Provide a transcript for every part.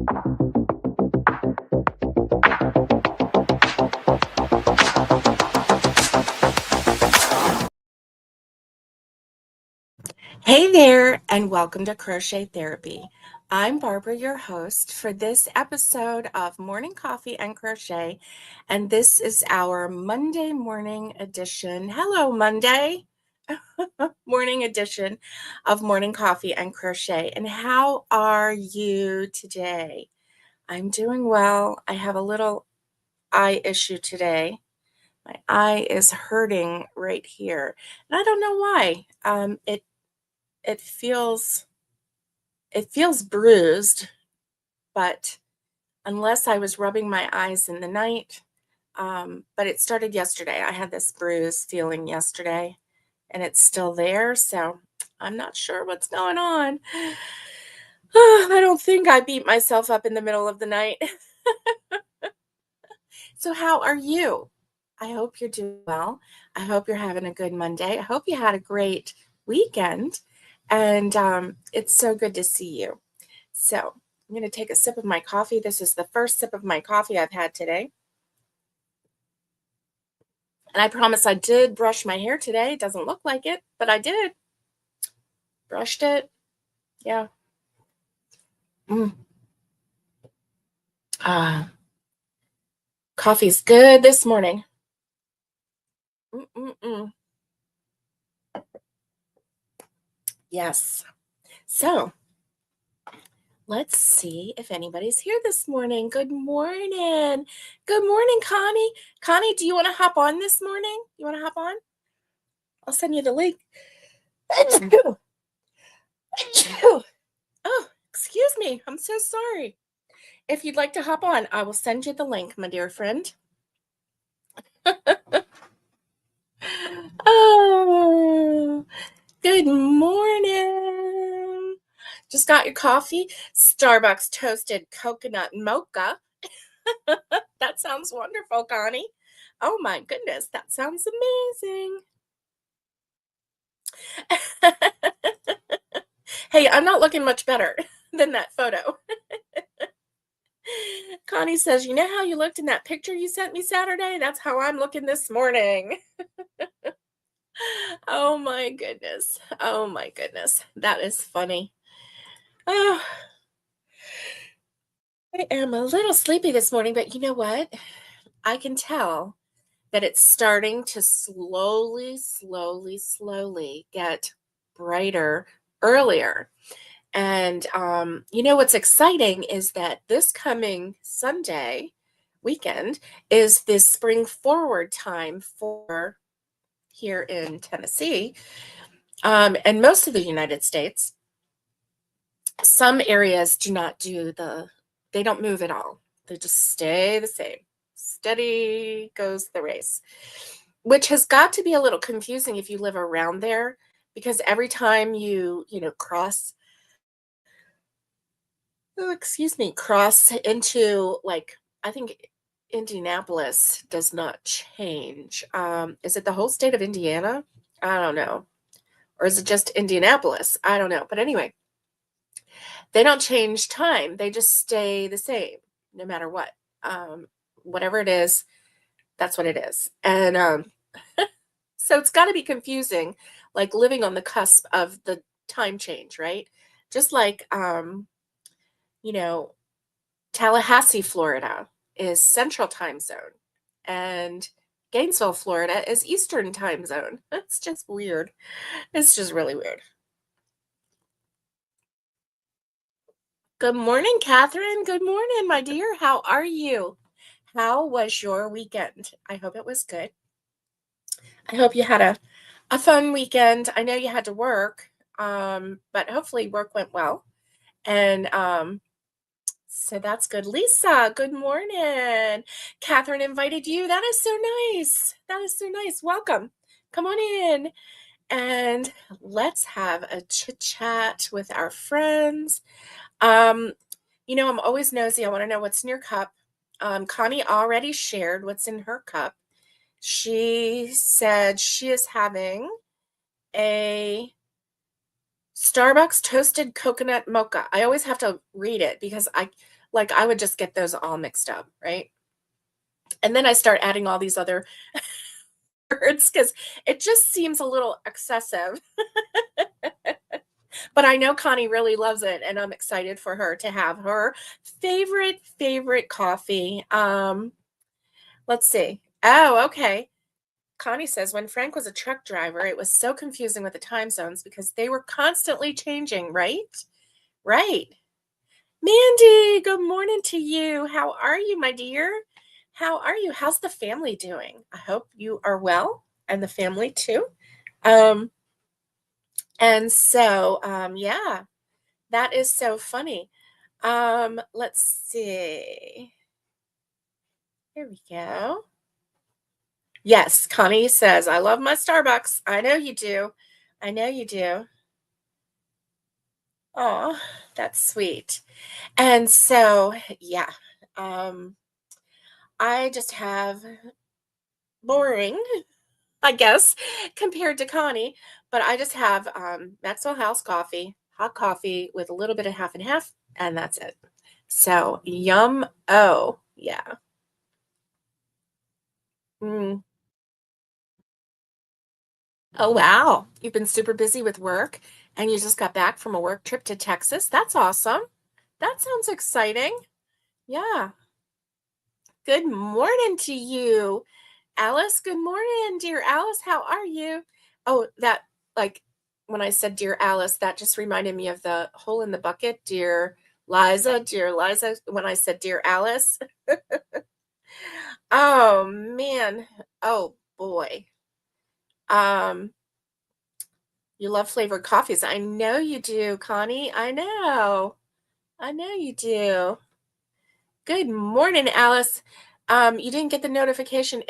Hey there, and welcome to Crochet Therapy. I'm Barbara, your host for this episode of Morning Coffee and Crochet, and this is our Monday morning edition. Hello, Monday morning edition of Morning Coffee and Crochet. And how are you today? I'm doing well. I have a little eye issue today. My eye is hurting right here, and I don't know why. It feels bruised, but unless I was rubbing my eyes in the night, but it started yesterday. I had this bruise feeling yesterday, and it's still there, so I'm not sure what's going on. I don't think I beat myself up in the middle of the night. So how are you? I hope you're doing well. I hope you're having a good Monday. I hope you had a great weekend, and it's so good to see you. So I'm going to take a sip of my coffee. This is the first sip of my coffee I've had today. And I promise I did brush my hair today. It doesn't look like it, but I did. Brushed it. Yeah. Coffee's good this morning. Yes. So let's see if anybody's here this morning. Good morning. Good morning, Connie. Connie, do you want to hop on this morning? You want to hop on? I'll send you the link. Oh, excuse me. I'm so sorry. If you'd like to hop on, I will send you the link, my dear friend. Oh, good morning. Just got your coffee. Starbucks toasted coconut mocha. That sounds wonderful, Connie. Oh my goodness, that sounds amazing. Hey, I'm not looking much better than that photo. Connie says, you know how you looked in that picture you sent me Saturday? That's how I'm looking this morning. Oh my goodness. Oh my goodness. That is funny. Oh, I am a little sleepy this morning, but you know what? I can tell that it's starting to slowly get brighter earlier. And you know what's exciting is that this coming Sunday weekend is this spring forward time for here in Tennessee, and most of the United States. Some areas do not they don't move at all. They just stay the same. Steady goes the race, which has got to be a little confusing if you live around there, because every time you cross cross into, like, I think Indianapolis does not change. Is it the whole state of Indiana? I don't know. Or is it just Indianapolis? I don't know. But anyway, they don't change time. They just stay the same no matter what. Whatever it is, that's what it is. And so it's got to be confusing, like living on the cusp of the time change, right? Just like, you know, Tallahassee, Florida is Central Time Zone, and Gainesville, Florida is Eastern Time Zone. It's just weird. It's just really weird. Good morning, Catherine. Good morning, my dear. How are you? How was your weekend? I hope it was good. I hope you had a fun weekend. I know you had to work, but hopefully work went well. And so that's good. Lisa, good morning. Catherine invited you. That is so nice. That is so nice. Welcome. Come on in and let's have a chit chat with our friends. I'm always nosy. I want to know what's in your cup. Connie already shared what's in her cup. She said she is having a Starbucks toasted coconut mocha. I always have to read it because Like, I would just get those all mixed up, right? And then I start adding all these other words because it just seems a little excessive. But I know Connie really loves it, and I'm excited for her to have her favorite coffee. Let's see. Oh, okay. Connie says when Frank was a truck driver, it was so confusing with the time zones because they were constantly changing, right? Right. Mandy, good morning to you. How are you, my dear? How are you? How's the family doing? I hope you are well and the family too. Um, and so, yeah, that is so funny. Let's see. Here we go. Yes, Connie says, I love my Starbucks. I know you do. I know you do. Oh, that's sweet. And so, yeah, um, I just have boring, I guess, compared to Connie, but I just have Maxwell House coffee, hot coffee with a little bit of half and half, and that's it. So, yum. Oh, yeah. Mm. Oh, wow. You've been super busy with work and you just got back from a work trip to Texas. That's awesome. That sounds exciting. Yeah. Good morning to you, Alice. Good morning, dear Alice. How are you? Oh, that, like, when I said dear Alice, that just reminded me of the hole in the bucket, dear Liza, when I said dear Alice. Oh, man. Oh, boy. Um, You love flavored coffees. I know you do, Connie. I know. I know you do. Good morning, Alice. You didn't get the notification.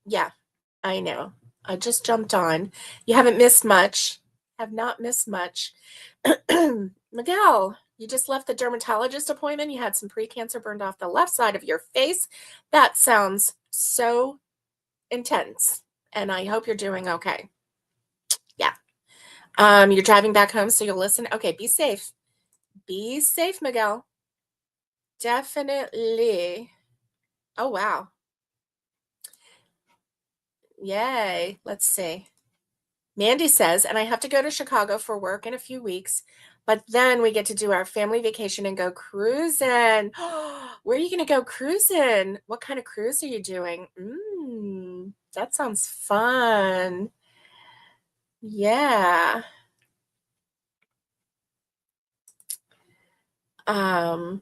Yeah, I know. I just jumped on. You haven't missed much. Have not missed much. Miguel, you just left the dermatologist appointment. You had some precancer burned off the left side of your face. That sounds so intense. And I hope you're doing okay. Yeah. You're driving back home, so you'll listen. Okay, be safe. Be safe, Miguel. Definitely. Oh, wow. Yay. Let's see. Mandy says, and I have to go to Chicago for work in a few weeks, but then we get to do our family vacation and go cruising. Where are you going to go cruising? What kind of cruise are you doing? That sounds fun. Yeah. Um,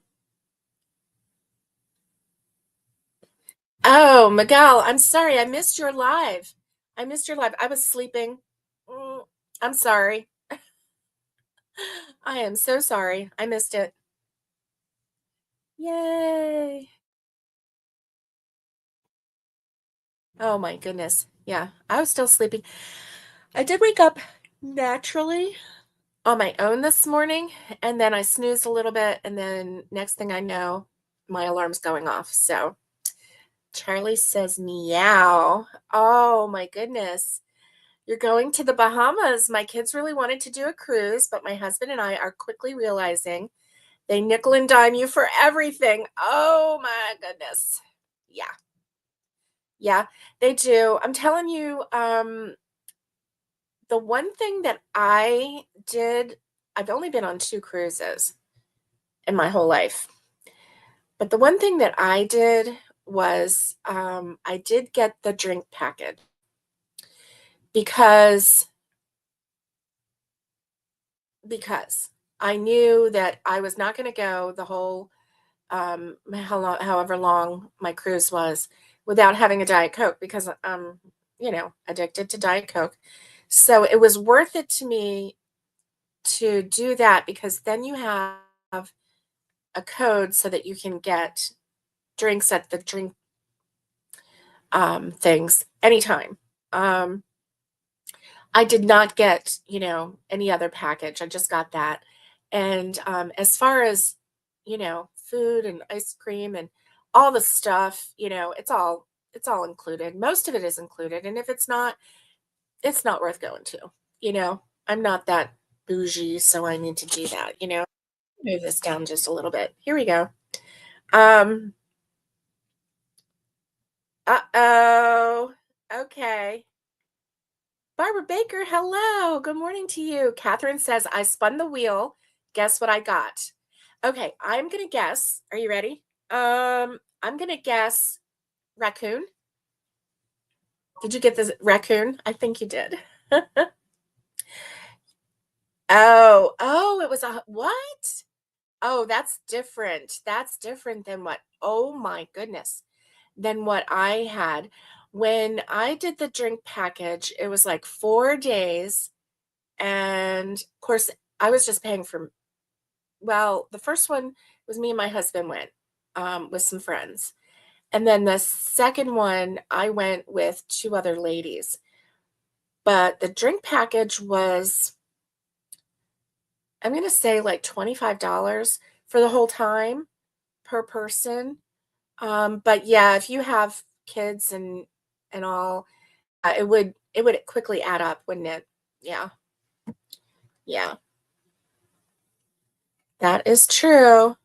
oh, Miguel, I'm sorry. I missed your live. I missed your live. I was sleeping. Mm, I'm sorry. I am so sorry. I missed it. Yay. Oh my goodness. Yeah, I was still sleeping. I did wake up naturally on my own this morning, and then I snoozed a little bit, and then next thing I know, my alarm's going off. So Charlie says meow. Oh my goodness. You're going to the Bahamas. My kids really wanted to do a cruise, but my husband and I are quickly realizing they nickel and dime you for everything. Oh my goodness. Yeah. Yeah, they do. I'm telling you, the one thing that I did, I've only been on 2 cruises in my whole life. But the one thing that I did was, I did get the drink package because because I knew that I was not gonna go the whole, however long my cruise was without having a Diet Coke because I'm, addicted to Diet Coke. So it was worth it to me to do that because then you have a code so that you can get drinks at the drink things anytime. Um, I did not get, any other package. I just got that. And as far as, food and ice cream and all the stuff, it's all included. Most of it is included. And if it's not worth going to, you know. I'm not that bougie, so I need to do that. Move this down just a little bit. Here we go. Uh-oh. Okay. Barbara Baker, hello. Good morning to you. Catherine says, I spun the wheel. Guess what I got? Okay, I'm going to guess. Are you ready? I'm going to guess raccoon. Did you get this raccoon? I think you did. Oh, it was a what? Oh, that's different. That's different than what, oh my goodness, than what I had. When I did the drink package, it was like 4 days. And of course, I was just paying for, well, the first one was me and my husband went with some friends. And then the second one, I went with 2 other ladies. But the drink package was, I'm going to say like $25 for the whole time per person. But yeah, if you have kids and all, it would quickly add up, wouldn't it? Yeah. Yeah. That is true.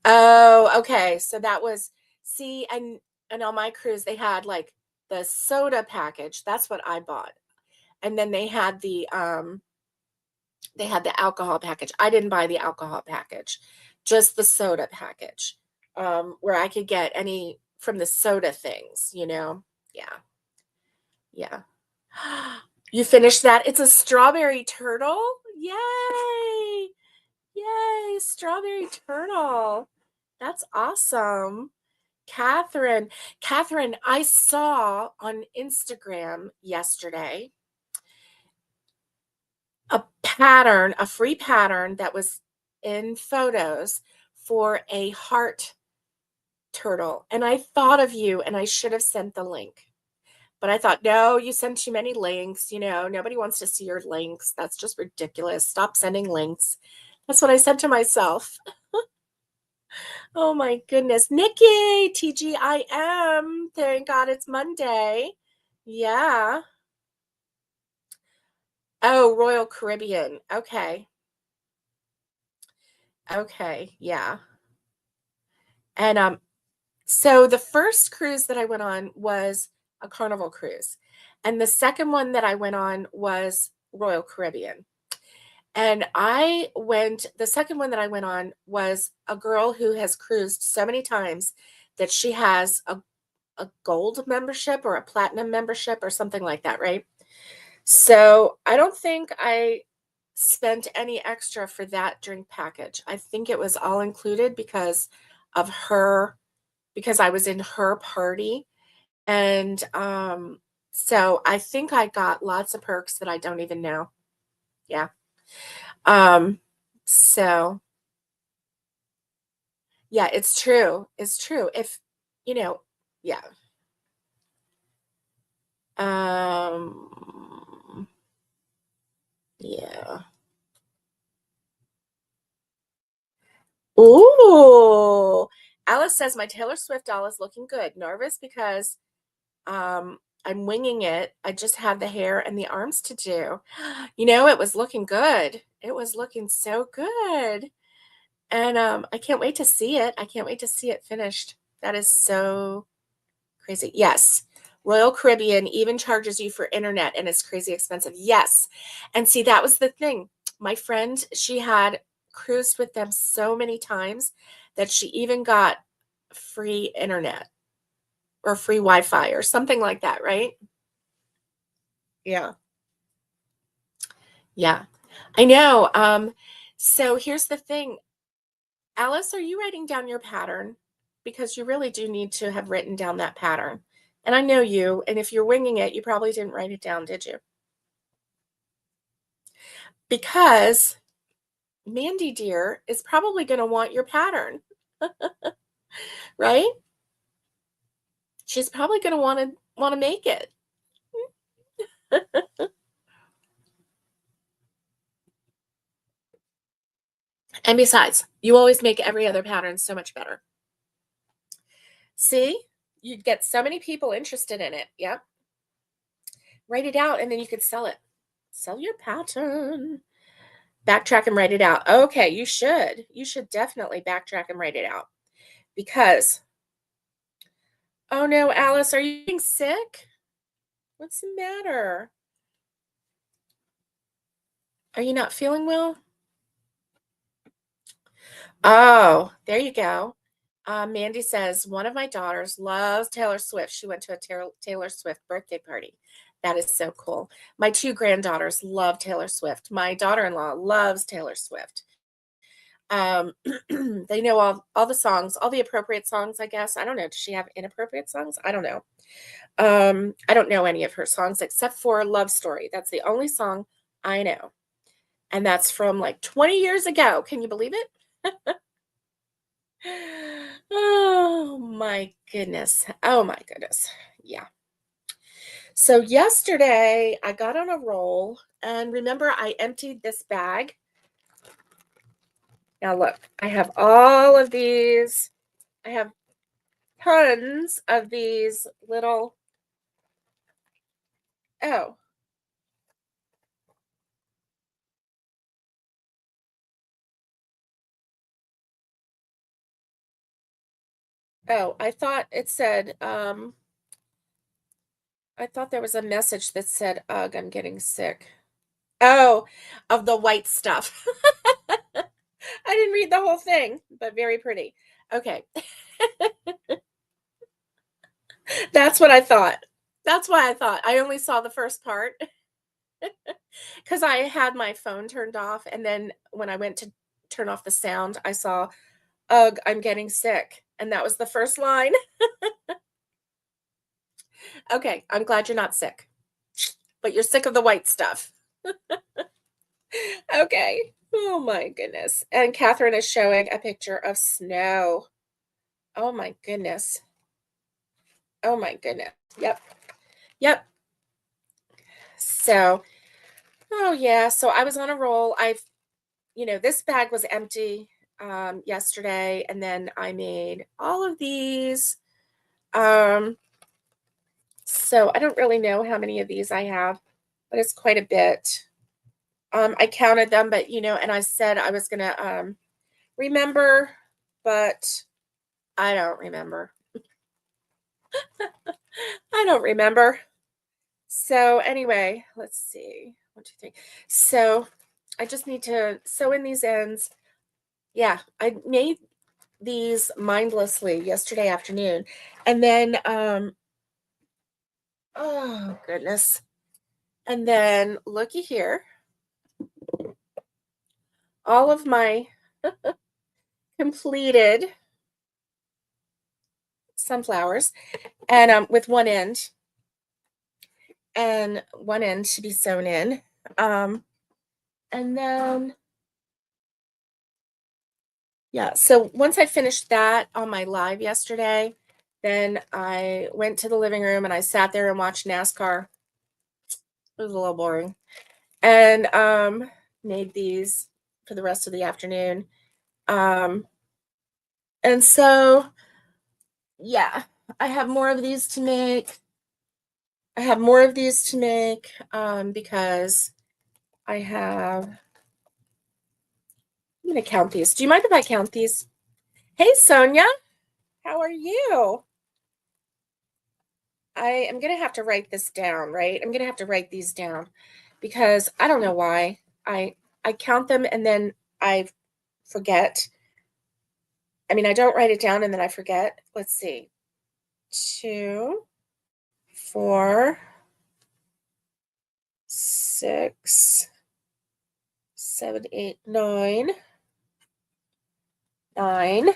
Oh, okay. So that was, see, and on my cruise they had like the soda package. That's what I bought. And then they had the alcohol package. I didn't buy the alcohol package, just the soda package. Where I could get any from the soda things, you know? Yeah. Yeah. You finished that? It's a strawberry turtle? Yay! Yay, strawberry turtle. That's awesome. Catherine, Catherine, I saw on Instagram yesterday a pattern, a free pattern that was in photos for a heart turtle. And I thought of you and I should have sent the link. But I thought, no, you send too many links. Nobody wants to see your links. That's just ridiculous. Stop sending links. That's what I said to myself. Oh my goodness. Nikki, TGIM. Thank God it's Monday. Yeah. Oh, Royal Caribbean. Okay. Okay. Yeah. And so the first cruise that I went on was a Carnival cruise. And the second one that I went on was Royal Caribbean. And the second one that I went on was a girl who has cruised so many times that she has a gold membership or a platinum membership or something like that, right? So I don't think I spent any extra for that drink package. I think it was all included because of her, because I was in her party. And so I think I got lots of perks that I don't even know. Yeah. Um, so yeah, it's true. It's true. If, you know, yeah. Um, yeah. Ooh. Alice says my Taylor Swift doll is looking good. Nervous because I'm winging it. I just have the hair and the arms to do. It was looking good. It was looking so good. And I can't wait to see it. I can't wait to see it finished. That is so crazy. Yes. Royal Caribbean even charges you for internet and it's crazy expensive. Yes. And see, that was the thing. My friend, she had cruised with them so many times that she even got free internet or free Wi-Fi or something like that, right? Yeah. Yeah. I know. So here's the thing. Alice, are you writing down your pattern? Because you really do need to have written down that pattern. And I know you, and if you're winging it, you probably didn't write it down, did you? Because Mandy dear is probably going to want your pattern, right? She's probably going to want to make it. And besides, you always make every other pattern so much better. See? You'd get so many people interested in it. Yep. Write it out and then you could sell it. Sell your pattern. Backtrack and write it out. Okay, you should. You should definitely backtrack and write it out because, oh no, Alice, are you getting sick? What's the matter? Are you not feeling well? Oh, there you go. Mandy says, one of my daughters loves Taylor Swift. She went to a Taylor Swift birthday party. That is so cool. My two granddaughters love Taylor Swift. My daughter-in-law loves Taylor Swift. Um, they know all the songs, all the appropriate songs, I guess. I don't know. Does she have inappropriate songs? I don't know. I don't know any of her songs except for Love Story. That's the only song I know. And that's from like 20 years ago. Can you believe it? Oh my goodness. Oh my goodness. Yeah. So yesterday I got on a roll and remember I emptied this bag. Now look, I have all of these. I have tons of these little, oh, oh, I thought it said, I thought there was a message that said, ugh, I'm getting sick. Oh, of the white stuff. I didn't read the whole thing, but very pretty. Okay. That's what I thought. That's why I thought. I only saw the first part because I had my phone turned off. And then when I went to turn off the sound, I saw, ugh, I'm getting sick. And that was the first line. Okay, I'm glad you're not sick, but you're sick of the white stuff. Okay. Oh my goodness. And Catherine is showing a picture of snow. Oh my goodness. Oh my goodness. Yep. Yep. So, oh yeah. So I was on a roll. This bag was empty yesterday, and then I made all of these. Um, so I don't really know how many of these I have, but it's quite a bit. I counted them, but and I said I was gonna remember, but I don't remember. I don't remember. So anyway, let's see. 1, 2, 3. So I just need to sew in these ends. Yeah, I made these mindlessly yesterday afternoon. And then oh goodness. And then looky here. All of my completed sunflowers and with one end to be sewn in. And then yeah, so once I finished that on my live yesterday, then I went to the living room and I sat there and watched NASCAR. It was a little boring. And made these for the rest of the afternoon. Um and so yeah, I have more of these to make. I have more of these to make because I have I'm going to count these. Do you mind if I count these? Hey Sonia, how are you? I am going to have to write this down, right? I'm going to have to write these down because I don't know why. I count them and then I forget. I mean, I don't write it down and then I forget. Let's see. 2, 4, 6, 7, 8, 9, 9,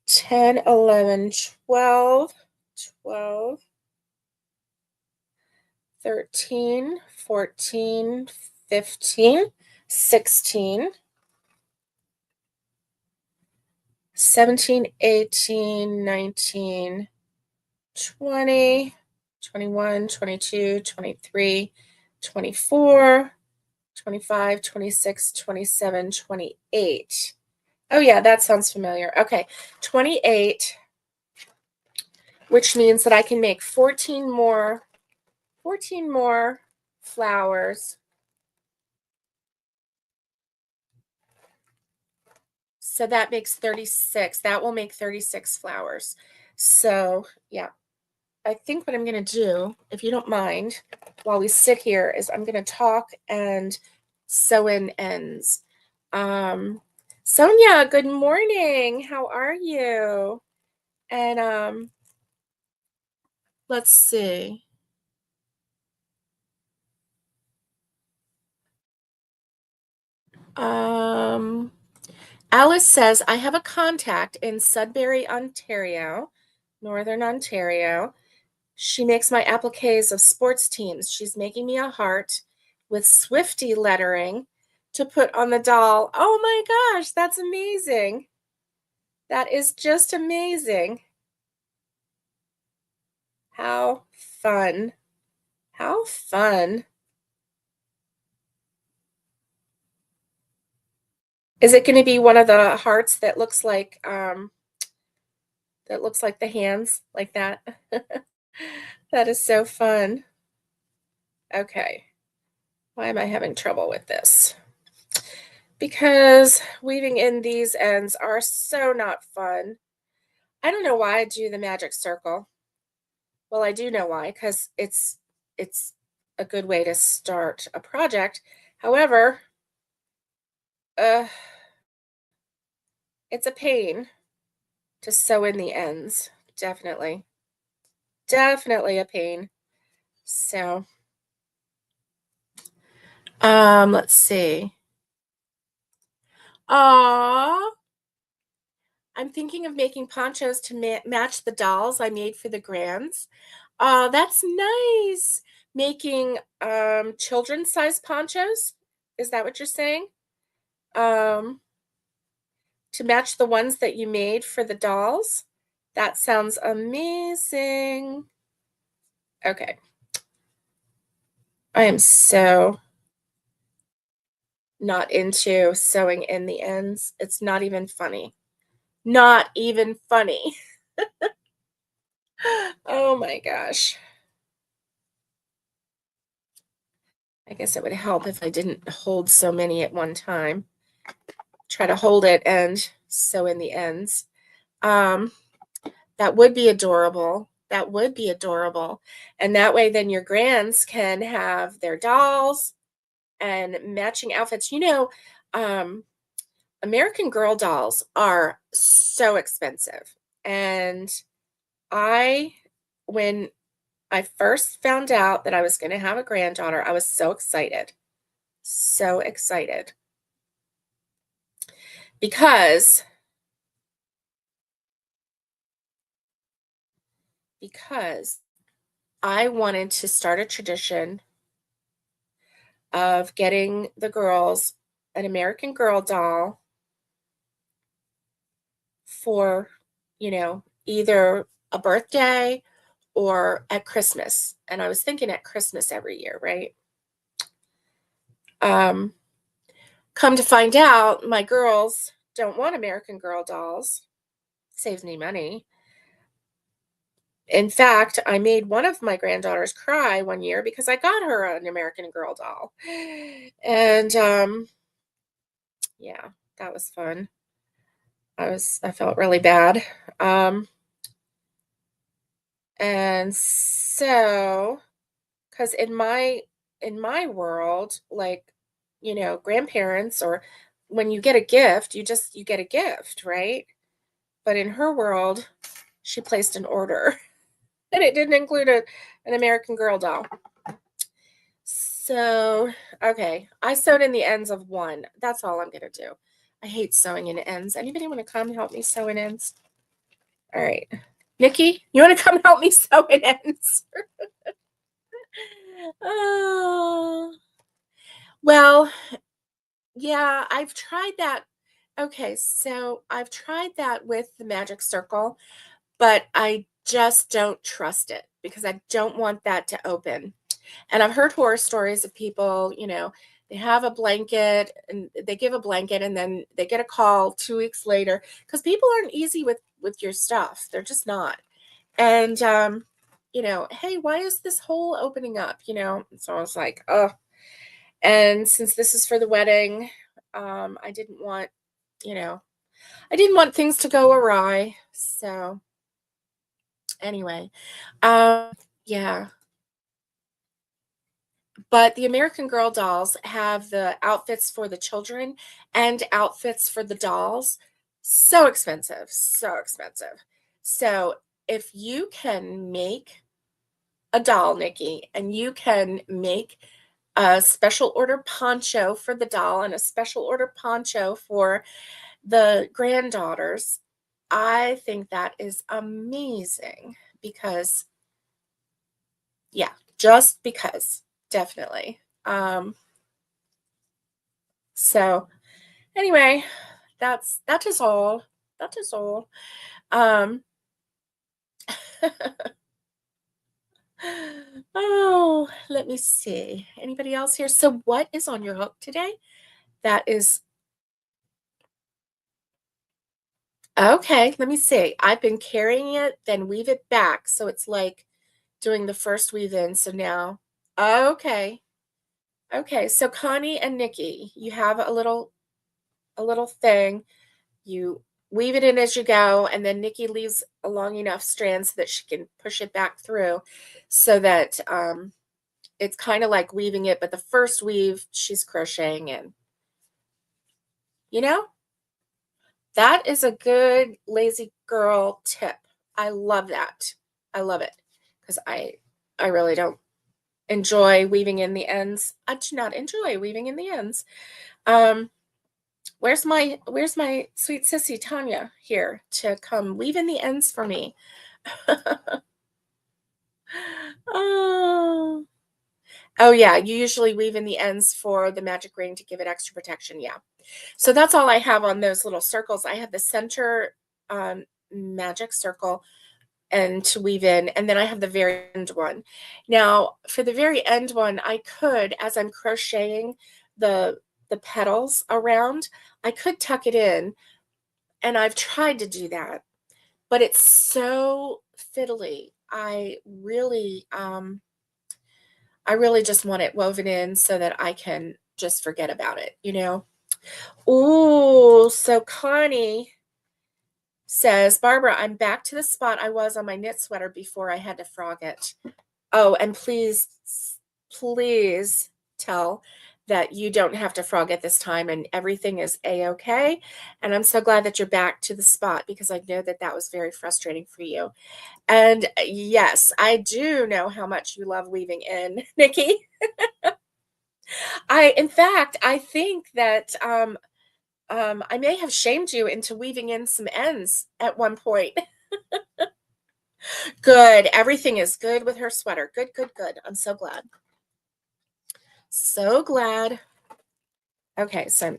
10, 11, 12, 12, 13, 14, 15, 16, 17, 18, 19, 20, 21, 22, 23, 24, 25, 26, 27, 28. Oh yeah, that sounds familiar. Okay, 28, which means that I can make 14 more flowers So that makes 36. That will make 36 flowers. So yeah, I think what I'm going to do, if you don't mind, while we sit here, is I'm going to talk and sew in ends. Sonia, good morning. How are you? And let's see. Alice says, I have a contact in Sudbury, Ontario, Northern Ontario. She makes my appliques of sports teams. She's making me a heart with Swifty lettering to put on the doll. Oh my gosh, that's amazing. That is just amazing. How fun. How fun. Is it going to be one of the hearts that looks like the hands like that? That is so fun. Okay. Why am I having trouble with this? Because weaving in these ends are so not fun. I don't know why I do the magic circle. Well, I do know why, because it's a good way to start a project. However, it's a pain to sew in the ends. Definitely. Definitely a pain. So, let's see. Aww. I'm thinking of making ponchos to match the dolls I made for the grands. That's nice. Making children's size ponchos. Is that what you're saying? To match the ones that you made for the dolls. That sounds amazing. Okay. I am so not into sewing in the ends. It's not even funny. Not even funny. Oh my gosh. I guess it would help if I didn't hold so many at one time. Try to hold it and sew in the ends. That would be adorable. That would be adorable. And that way then your grands can have their dolls and matching outfits. American Girl dolls are so expensive. And when I first found out that I was going to have a granddaughter, I was so excited. So excited. Because I wanted to start a tradition of getting the girls an American Girl doll for, either a birthday or at Christmas. And I was thinking at Christmas every year, right? Come to find out, my girls don't want American Girl dolls. Saves me money. In fact, I made one of my granddaughters cry one year because I got her an American Girl doll. And yeah, that was fun. I felt really bad. And so, because in my world, like, grandparents, or when you get a gift, you get a gift, right? But in her world, she placed an order and it didn't include an American Girl doll. So, okay, I sewed in the ends of one. That's all I'm going to do. I hate sewing in ends. Anybody want to come help me sew in ends? All right. Nikki, you want to come help me sew in ends? Oh, well, yeah, I've tried that. Okay, so I've tried that with the magic circle, but I just don't trust it because I don't want that to open. And I've heard horror stories of people, they have a blanket and they give a blanket and then they get a call 2 weeks later, because people aren't easy with your stuff. They're just not. And hey, why is this hole opening up? So I was like, oh. And since this is for the wedding, I didn't want, you know, I didn't want things to go awry. So anyway, yeah. But the American Girl dolls have the outfits for the children and outfits for the dolls. So expensive, so expensive. So if you can make a doll, Nikki, and you can make a special order poncho for the doll and a special order poncho for the granddaughters, I think that is amazing because, yeah, just because, definitely. So anyway, that is all. That is all. Um, oh, let me see. Anybody else here? So what is on your hook today? That is okay. Let me see. I've been carrying it, then weave it back. So it's like doing the first weave in. So now, okay. Okay. So Connie and Nikki, you have a little thing. You weave it in as you go, and then Nikki leaves a long enough strand so that she can push it back through so that it's kind of like weaving it, but the first weave she's crocheting in. You know, that is a good lazy girl tip. I love that. I love it because I really don't enjoy weaving in the ends. I do not enjoy weaving in the ends. Um, where's my sweet sissy Tanya here to come weave in the ends for me? Oh. Oh yeah, you usually weave in the ends for the magic ring to give it extra protection. Yeah. So that's all I have on those little circles. I have the center magic circle and to weave in, and then I have the very end one. Now, for the very end one, I could, as I'm crocheting the petals around, I could tuck it in, and I've tried to do that, but it's so fiddly. I really just want it woven in so that I can just forget about it, you know? Ooh, so Connie says, Barbara, I'm back to the spot I was on my knit sweater before I had to frog it. Oh, and please tell that you don't have to frog it this time and everything is a-okay. And I'm so glad that you're back to the spot because I know that that was very frustrating for you. And yes, I do know how much you love weaving in, Nikki. In fact, I think that I may have shamed you into weaving in some ends at one point. Good. Everything is good with her sweater. Good, good, good. I'm so glad. So glad. Okay, so I'm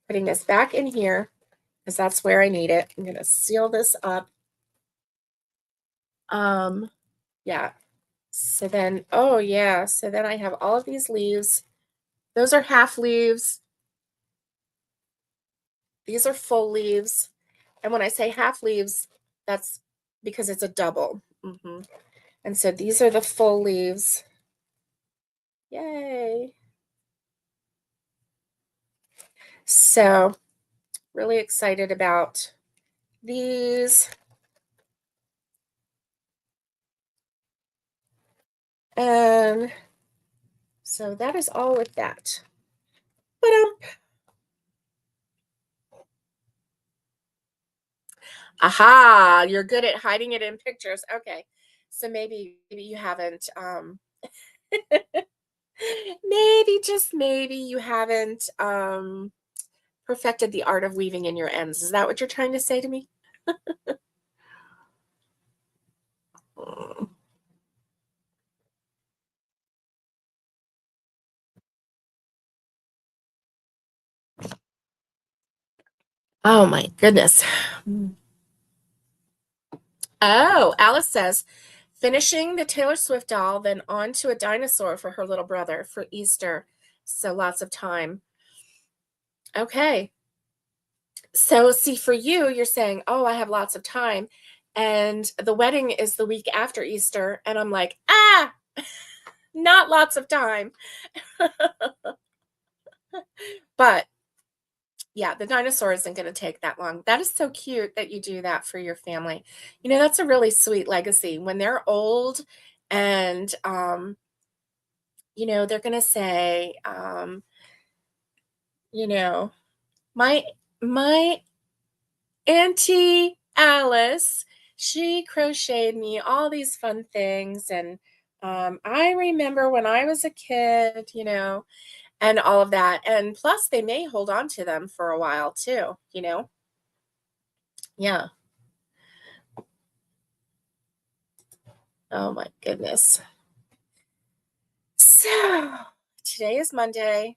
putting this back in here because that's where I need it. I'm going to seal this up. Yeah. So then, oh yeah. So then I have all of these leaves. Those are half leaves. These are full leaves. And when I say half leaves, that's because it's a double. And so these are the full leaves. Yay. So really excited about these. And so that is all with that. But aha, you're good at hiding it in pictures. Okay. So maybe you haven't maybe just maybe you haven't perfected the art of weaving in your ends. Is that what you're trying to say to me? Oh my goodness. Oh, Alice says, finishing the Taylor Swift doll, then on to a dinosaur for her little brother for Easter. So lots of time. Okay. So see, for you, you're saying, oh, I have lots of time. And the wedding is the week after Easter. And I'm like, not lots of time. But Yeah, the dinosaur isn't gonna take that long. That is so cute that you do that for your family. You know, that's a really sweet legacy. When they're old and, they're gonna say, you know, "My my Auntie Alice, she crocheted me all these fun things, and, I remember when I was a kid," and all of that, and plus they may hold on to them for a while too, you know? Yeah. Oh my goodness. So, today is Monday.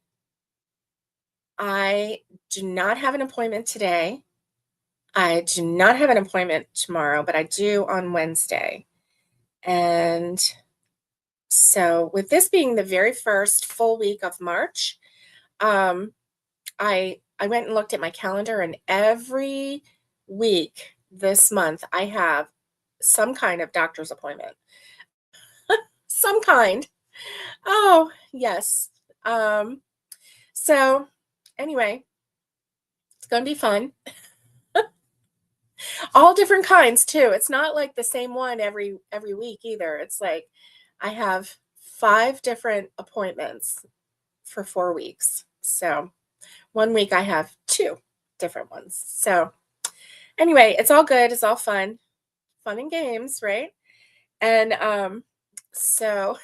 I do not have an appointment today. I do not have an appointment tomorrow, but I do on Wednesday. And so, with this being the very first full week of March, um, I went and looked at my calendar, and every week this month I have some kind of doctor's appointment. Some kind. Oh, yes. Um, so anyway, it's gonna be fun. All different kinds too. It's not like the same one every week either. It's like I have 5 different appointments for 4 weeks. So, one week I have 2 different ones. So, anyway, it's all good. It's all fun. Fun and games, right? And so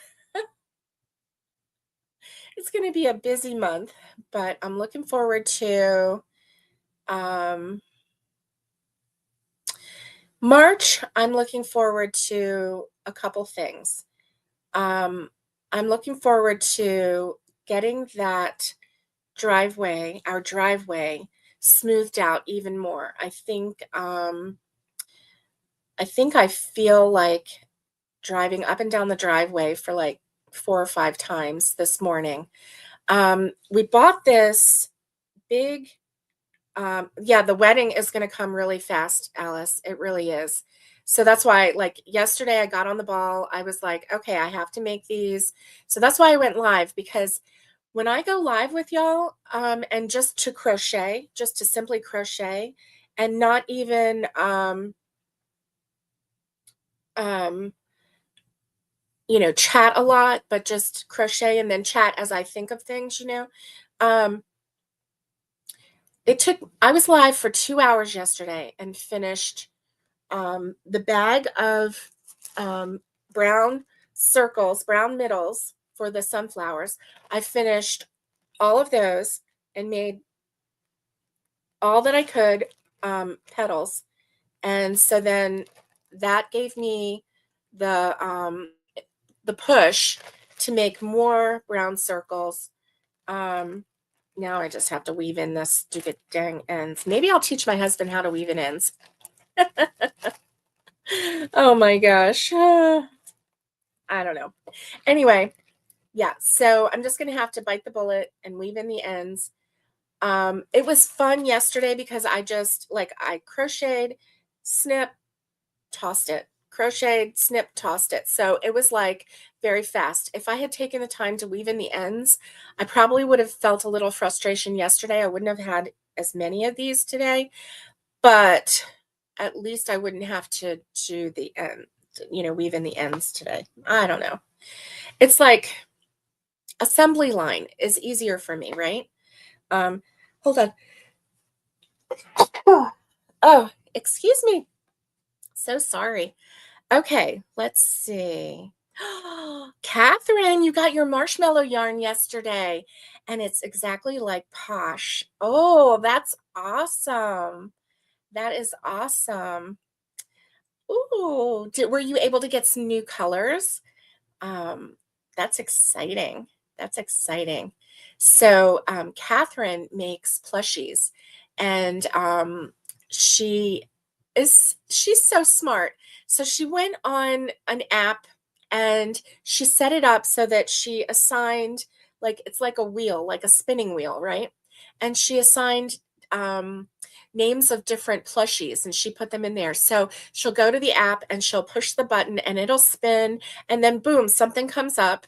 it's going to be a busy month, but I'm looking forward to um March. I'm looking forward to a couple things. Um, I'm looking forward to getting that our driveway smoothed out even more. I think I feel like driving up and down the driveway for like 4 or 5 times this morning. We bought this big yeah, the wedding is gonna come really fast, Alice. It really is. So that's why, like, yesterday I got on the ball. I was like, "Okay, I have to make these." So that's why I went live, because when I go live with y'all, and just to simply crochet and not even, um, chat a lot, but just crochet and then chat as I think of things, um, I was live for 2 hours yesterday and finished the bag of um, brown circles, brown middles for the sunflowers. I finished all of those and made all that I could petals. And so then that gave me the push to make more brown circles. Um, Now I just have to weave in the stupid dang ends. Maybe I'll teach my husband how to weave in ends. Oh my gosh. I don't know. Anyway, yeah, so I'm just gonna have to bite the bullet and weave in the ends. It was fun yesterday because I crocheted, snip, tossed it, crocheted, snip, tossed it. So it was like very fast. If I had taken the time to weave in the ends, I probably would have felt a little frustration yesterday. I wouldn't have had as many of these today, but at least I wouldn't have to do the end, weave in the ends today. I don't know. It's like assembly line is easier for me, right? Um, Hold on. Oh, excuse me. So sorry. Okay, let's see. Catherine, you got your marshmallow yarn yesterday, and it's exactly like Posh. Oh, that's awesome. That is awesome. Ooh, were you able to get some new colors? Um, that's exciting. That's exciting. So, Catherine makes plushies, and she's so smart. So she went on an app and she set it up so that she assigned, like, it's like a wheel, like a spinning wheel, right? And she assigned um, names of different plushies and she put them in there. So she'll go to the app and she'll push the button and it'll spin, and then boom, something comes up,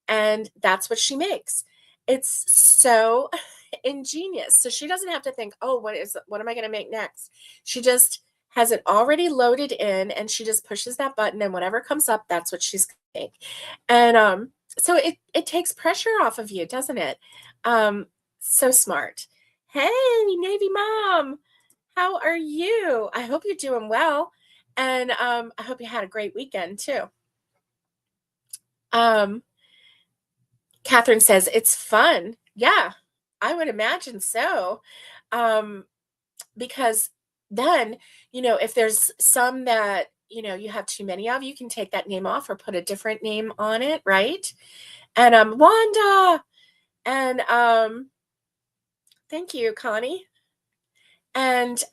and that's what she makes. It's so ingenious. So she doesn't have to think, oh, what am I going to make next? She just has it already loaded in, and she just pushes that button, and whatever comes up, that's what she's going to make. And so it takes pressure off of you, doesn't it? So smart. Hey, Navy Mom, how are you? I hope you're doing well. And I hope you had a great weekend too. Catherine says it's fun. Yeah, I would imagine so. Because then, if there's some that, you have too many of, you can take that name off or put a different name on it, right? And Wanda, and thank you, Connie. And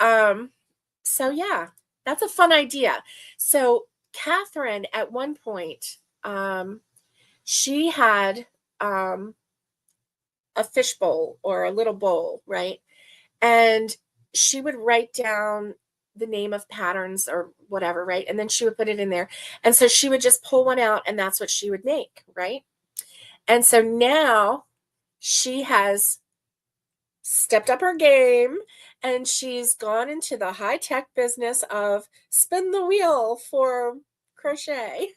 so yeah, that's a fun idea. So Catherine, at one point, she had a fishbowl or a little bowl, right? And she would write down the name of patterns or whatever, right? And then she would put it in there. And so she would just pull one out, and that's what she would make, right? And so now she has stepped up her game, and she's gone into the high-tech business of spin the wheel for crochet.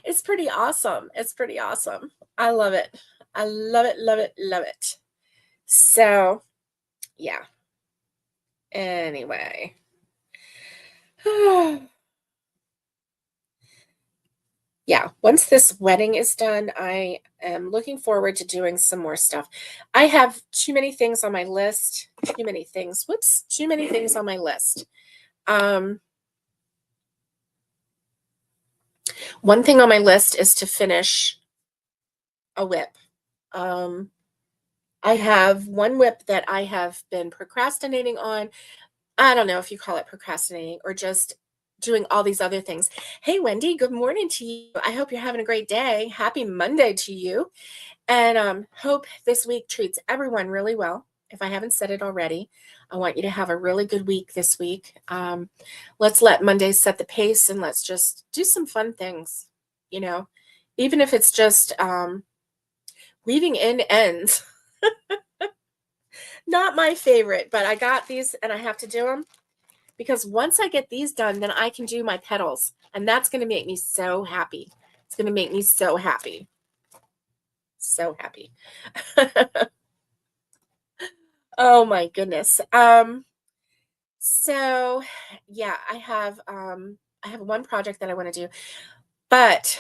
It's pretty awesome. It's pretty awesome. I love it. I love it, love it, love it. So, yeah. Anyway. Yeah, once this wedding is done, I am looking forward to doing some more stuff. I have too many things on my list. Too many things. Whoops, too many things on my list. One thing on my list is to finish a whip. I have one whip that I have been procrastinating on. I don't know if you call it procrastinating or just doing all these other things. Hey, Wendy, good morning to you. I hope you're having a great day. Happy Monday to you. And hope this week treats everyone really well. If I haven't said it already, I want you to have a really good week this week. Let's let Mondays set the pace, and let's just do some fun things, even if it's just weaving in ends. Not my favorite, but I got these and I have to do them because once I get these done, then I can do my petals, and that's going to make me so happy. It's going to make me so happy. So happy. Oh my goodness. So yeah, I have one project that I want to do, but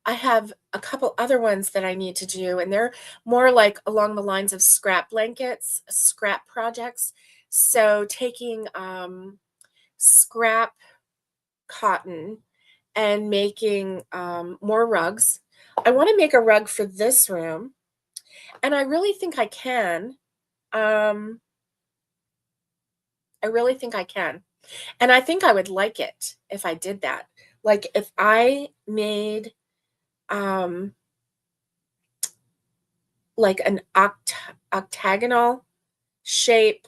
I have a couple other ones that I need to do, and they're more like along the lines of scrap blankets, scrap projects. So taking scrap cotton and making more rugs. I want to make a rug for this room, and I really think I can. I really think I can. And I think I would like it if I did that. Like if I made like an octagonal shape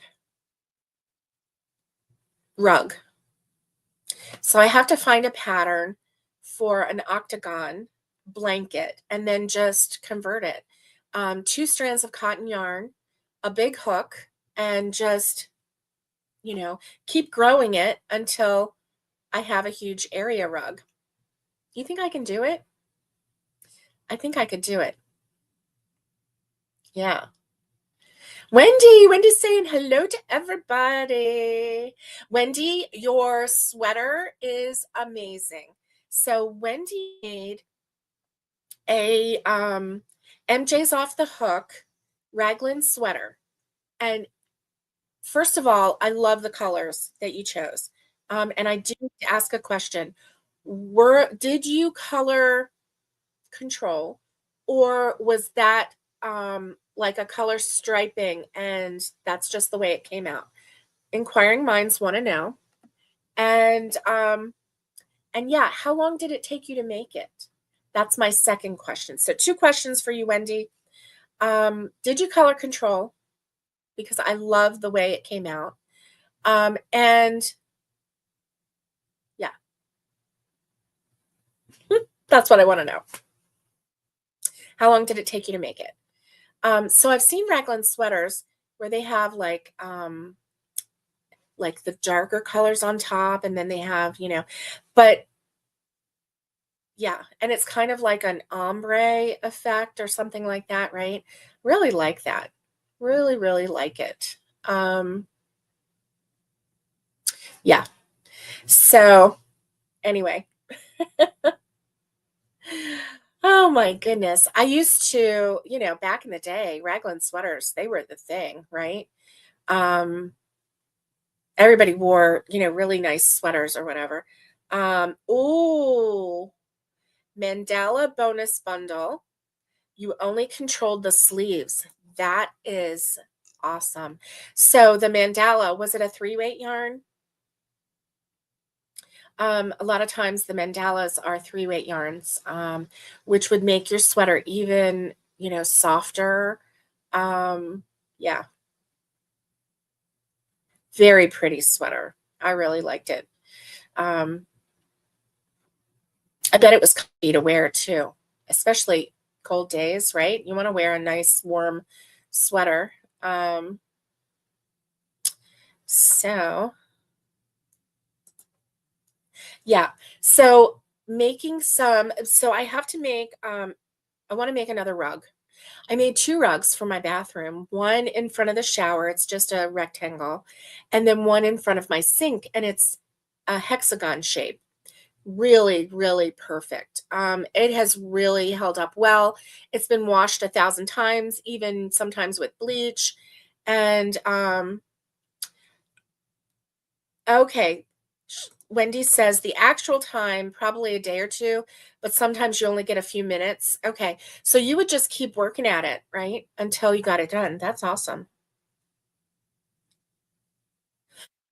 rug. So I have to find a pattern for an octagon blanket and then just convert it. 2 strands of cotton yarn, a big hook, and just, keep growing it until I have a huge area rug. You think I can do it? I think I could do it. Yeah. Wendy's saying hello to everybody. Wendy, your sweater is amazing. So Wendy made a MJ's Off the Hook raglan sweater. And first of all, I love the colors that you chose. And I do need to ask a question. Did you color control, or was that like a color striping and that's just the way it came out? Inquiring minds want to know. And yeah, how long did it take you to make it? That's my second question. So 2 questions for you, Wendy. Did you color control? Because I love the way it came out. And yeah, that's what I want to know. How long did it take you to make it? So I've seen raglan sweaters where they have like the darker colors on top, and then they have, but yeah, and it's kind of like an ombre effect or something like that, right? Really like that. Really, really like it. Yeah. So anyway, oh my goodness. I used to, back in the day, raglan sweaters, they were the thing, right? Um, Everybody wore, really nice sweaters or whatever. Ooh, Mandala bonus bundle. You only controlled the sleeves. That is awesome. So the mandala, was it a 3-weight yarn? A lot of times the mandalas are 3-weight yarns, which would make your sweater even, softer. Yeah, very pretty sweater. I really liked it. Um, I bet it was comfy to wear too, especially cold days, right? You want to wear a nice warm sweater. Um, so yeah, so so I have to make, I want to make another rug. I made 2 rugs for my bathroom, one in front of the shower, it's just a rectangle, and then one in front of my sink, and it's a hexagon shape. Really, really perfect. It has really held up well. It's been washed 1,000 times, even sometimes with bleach. And okay, Wendy says the actual time, probably a day or 2, but sometimes you only get a few minutes. Okay, so you would just keep working at it, right? Until you got it done. That's awesome.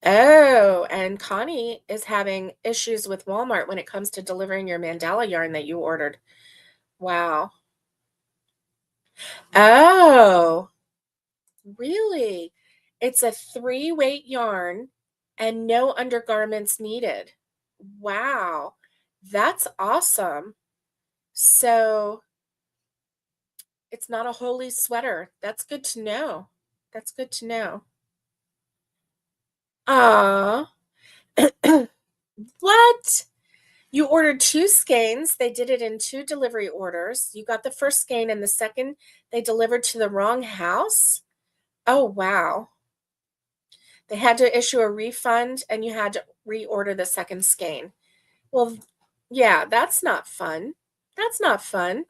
Oh, and Connie is having issues with Walmart when it comes to delivering your mandala yarn that you ordered. Wow. Oh, really? It's a 3-weight yarn and no undergarments needed. Wow. That's awesome. So it's not a holy sweater. That's good to know. That's good to know. Ah, what? You ordered 2 skeins. They did it in 2 delivery orders. You got the first skein and the second they delivered to the wrong house? Oh, wow. They had to issue a refund and you had to reorder the second skein. Well, yeah, that's not fun. That's not fun.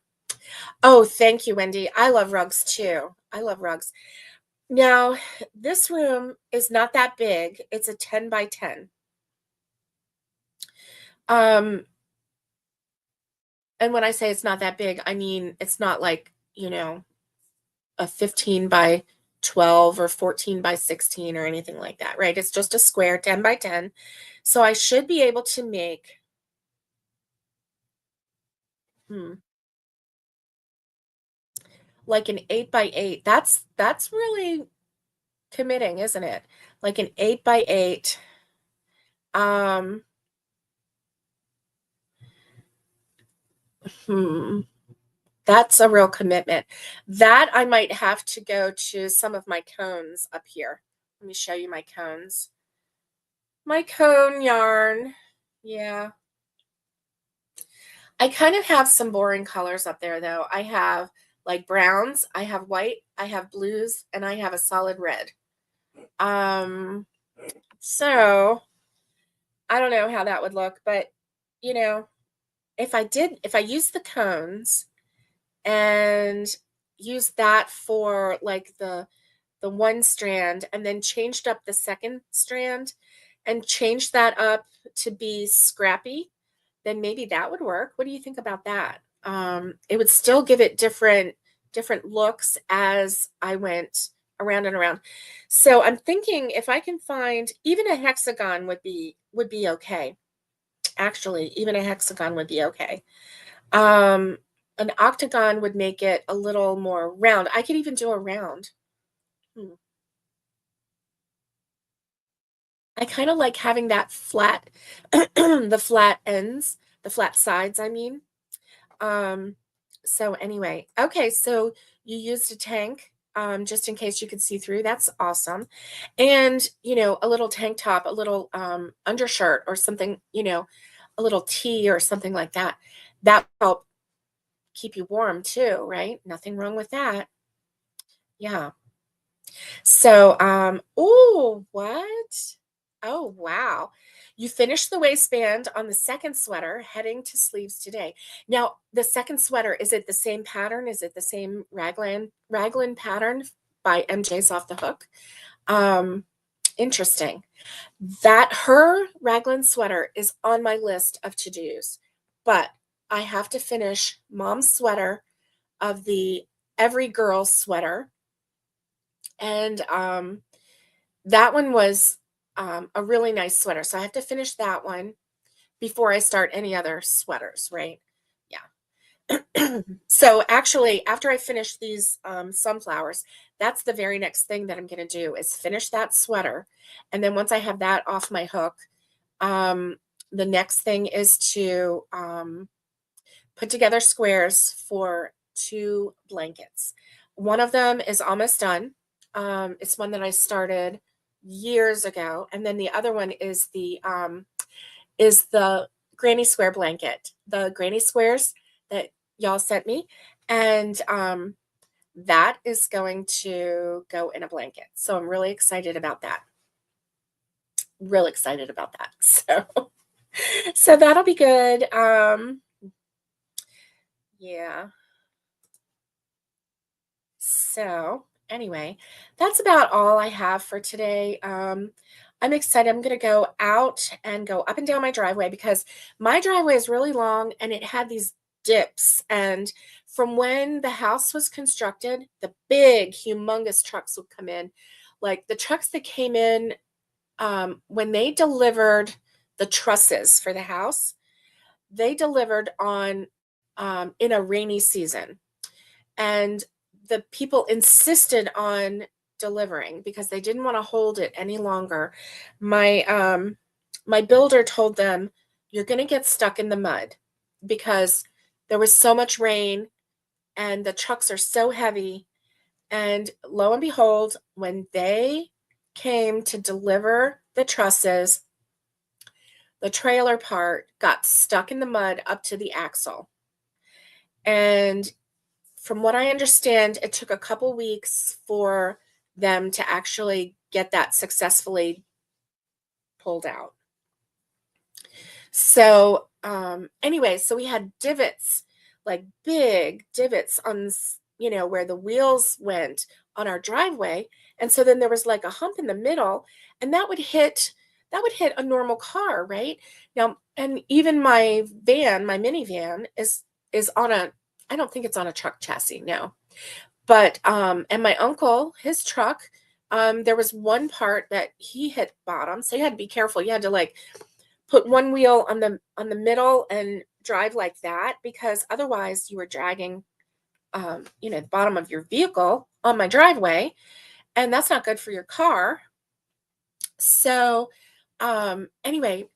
Oh, thank you, Wendy. I love rugs too. I love rugs. Now, this room is not that big. It's a 10 by 10. Um, and when I say it's not that big, I mean it's not like, a 15 by 12 or 14 by 16 or anything like that, right? It's just a square 10 by 10. So I should be able to make, hmm, like an 8 by 8. That's really committing, isn't it? Like an 8 by 8. Um, hmm, that's a real commitment. That I might have to go to some of my cones up here. Let me show you my cones. My cone yarn. Yeah. I kind of have some boring colors up there though. I have like browns, I have white, I have blues, and I have a solid red. Um, so I don't know how that would look, but you know, if I use the cones and use that for like the one strand and then changed up the second strand and changed that up to be scrappy, then maybe that would work. What do you think about that? It would still give it different looks as I went around and around. So I'm thinking if I can find even a hexagon would be okay. Actually, even a hexagon would be okay. Um, an octagon would make it a little more round. I could even do a round. Hmm. I kind of like having that flat, the flat ends, the flat sides, I mean. Um, So anyway, okay, so you used a tank, just in case you could see through. That's awesome. And, a little tank top, a little undershirt or something, a little tee or something like that. That will help keep you warm too, right? Nothing wrong with that. Yeah. So, oh, what? Oh, wow. You finished the waistband on the second sweater, heading to sleeves today. Now, the second sweater, is it the same pattern? Is it the same raglan pattern by MJ's Off the Hook? Um, Interesting. That her raglan sweater is on my list of to-dos, but I have to finish mom's sweater of the Every Girl sweater. And that one was a really nice sweater. So I have to finish that one before I start any other sweaters, right? Yeah. So actually, after I finish these sunflowers, that's the very next thing that I'm going to do is finish that sweater. And then once I have that off my hook, um, the next thing is to put together squares for 2 blankets. One of them is almost done. It's one that I started years ago, and then the other one is the granny square blanket, the granny squares that y'all sent me, and that is going to go in a blanket. So I'm really excited about that. Real excited about that. So that'll be good. Yeah. So, anyway, that's about all I have for today. I'm excited. I'm going to go out and go up and down my driveway because my driveway is really long and it had these dips. And from when the house was constructed, the big, humongous trucks would come in. Like the trucks that came in when they delivered the trusses for the house, they delivered on in a rainy season. And the people insisted on delivering because they didn't want to hold it any longer. My builder told them, you're going to get stuck in the mud because there was so much rain and the trucks are so heavy. And lo and behold, when they came to deliver the trusses, the trailer part got stuck in the mud up to the axle. And from what I understand, it took a couple weeks for them to actually get that successfully pulled out. So, anyway, so we had divots, like big divots on, where the wheels went on our driveway. And so then there was like a hump in the middle, and that would hit a normal car, right? Now, and even my van, my minivan is on a, I don't think it's on a truck chassis, no. But and my uncle, his truck, there was one part that he hit bottom, so you had to be careful. You had to like put one wheel on the middle and drive like that because otherwise you were dragging the bottom of your vehicle on my driveway, and that's not good for your car. So anyway,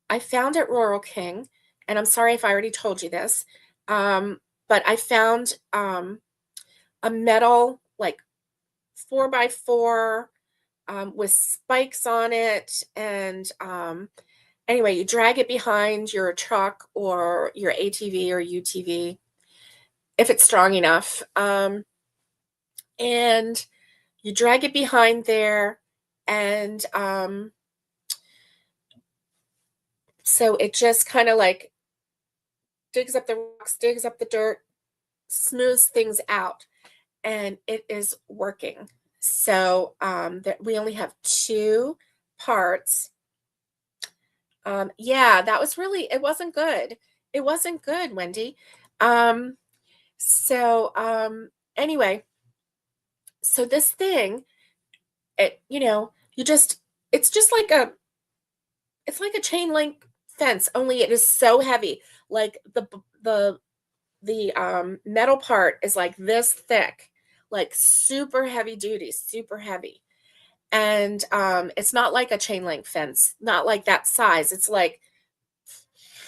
I found at Rural King, and I'm sorry if I already told you this, but I found a metal like 4x4 with spikes on it. And anyway, you drag it behind your truck or your ATV or UTV if it's strong enough. And you drag it behind there. And so it just kind of like digs up the rocks, digs up the dirt, smooths things out. And it is working. So that we only have 2 parts. Yeah, that was really, it wasn't good. It wasn't good, Wendy. Um, anyway, so this thing, it's just like it's like a chain link fence, only it is so heavy. Like the metal part is like this thick, like super heavy duty, super heavy. And it's not like a chain link fence, not like that size. It's like,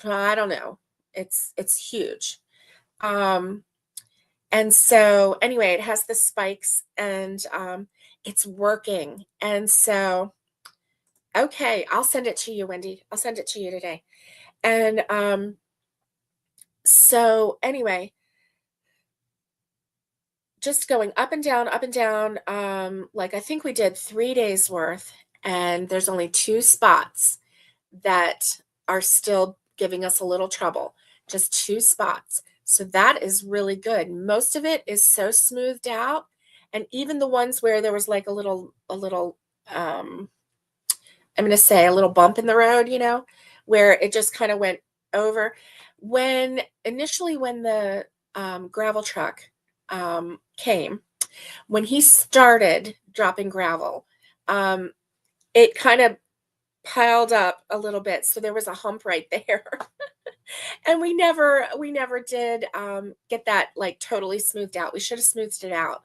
I don't know. It's huge. And so anyway, it has the spikes and it's working. And so, okay, I'll send it to you, Wendy. I'll send it to you today. And so anyway, just going up and down. Like I think we did 3 days worth, and there's only 2 spots that are still giving us a little trouble. Just 2 spots. So that is really good. Most of it is so smoothed out. And even the ones where there was like a little, um, I'm going to say a little bump in the road, where it just kind of went over. Initially, when the gravel truck came, when he started dropping gravel, it kind of piled up a little bit. So there was a hump right there. And we never did get that like totally smoothed out. We should have smoothed it out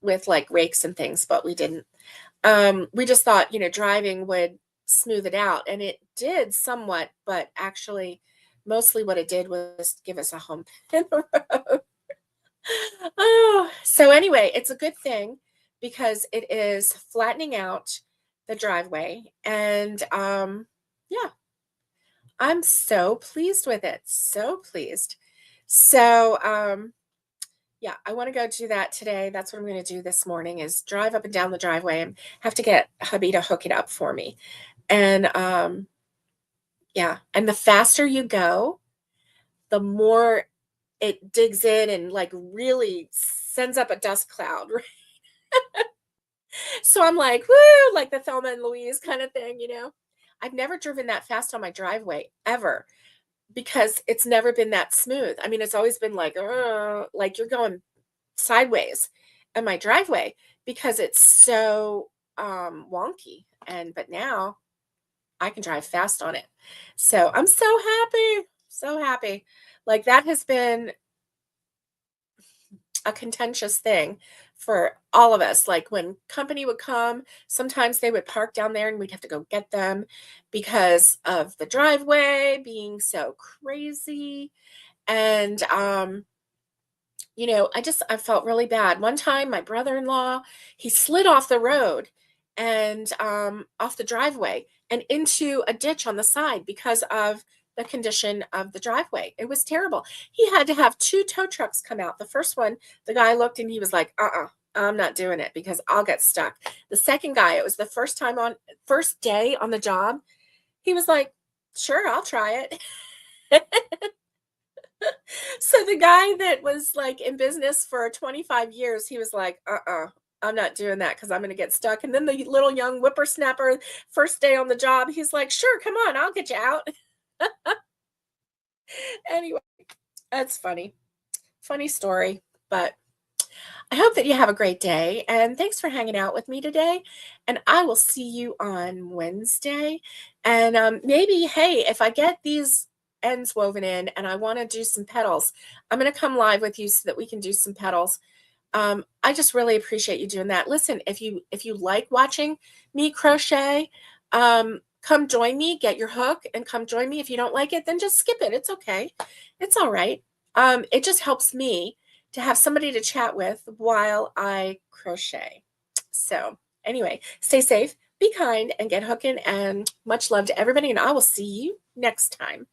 with like rakes and things, but we didn't. We just thought, driving would smooth it out, and it did somewhat, but actually, mostly what it did was give us a hump in the road. Oh, so anyway, it's a good thing because it is flattening out the driveway, and yeah, I'm so pleased with it. So pleased. So yeah, I want to go do that today. That's what I'm going to do this morning is drive up and down the driveway and have to get hubby to hook it up for me. And yeah, and the faster you go, the more it digs in and like really sends up a dust cloud. Right? So I'm like, woo, like the Thelma and Louise kind of thing. I've never driven that fast on my driveway ever because it's never been that smooth. I mean, it's always been like you're going sideways in my driveway because it's so wonky. But now I can drive fast on it. So I'm so happy. So happy. Like that has been a contentious thing for all of us. Like when company would come, sometimes they would park down there and we'd have to go get them because of the driveway being so crazy. And I felt really bad. One time my brother-in-law, he slid off the road and off the driveway and into a ditch on the side because of the condition of the driveway. It was terrible. He had to have 2 tow trucks come out. The first one, the guy looked and he was like, I'm not doing it because I'll get stuck. The second guy, it was the first day on the job. He was like, sure, I'll try it. So the guy that was like in business for 25 years, he was like, I'm not doing that because I'm going to get stuck. And then the little young whippersnapper, first day on the job, he's like, sure, come on, I'll get you out. Anyway, that's funny. Funny story. But I hope that you have a great day. And thanks for hanging out with me today. And I will see you on Wednesday. And maybe, hey, if I get these ends woven in and I want to do some petals, I'm going to come live with you so that we can do some petals. I just really appreciate you doing that. Listen, if you like watching me crochet, come join me, get your hook and come join me. If you don't like it, then just skip it. It's okay. It's all right. It just helps me to have somebody to chat with while I crochet. So anyway, stay safe, be kind, and get hooking. And much love to everybody. And I will see you next time.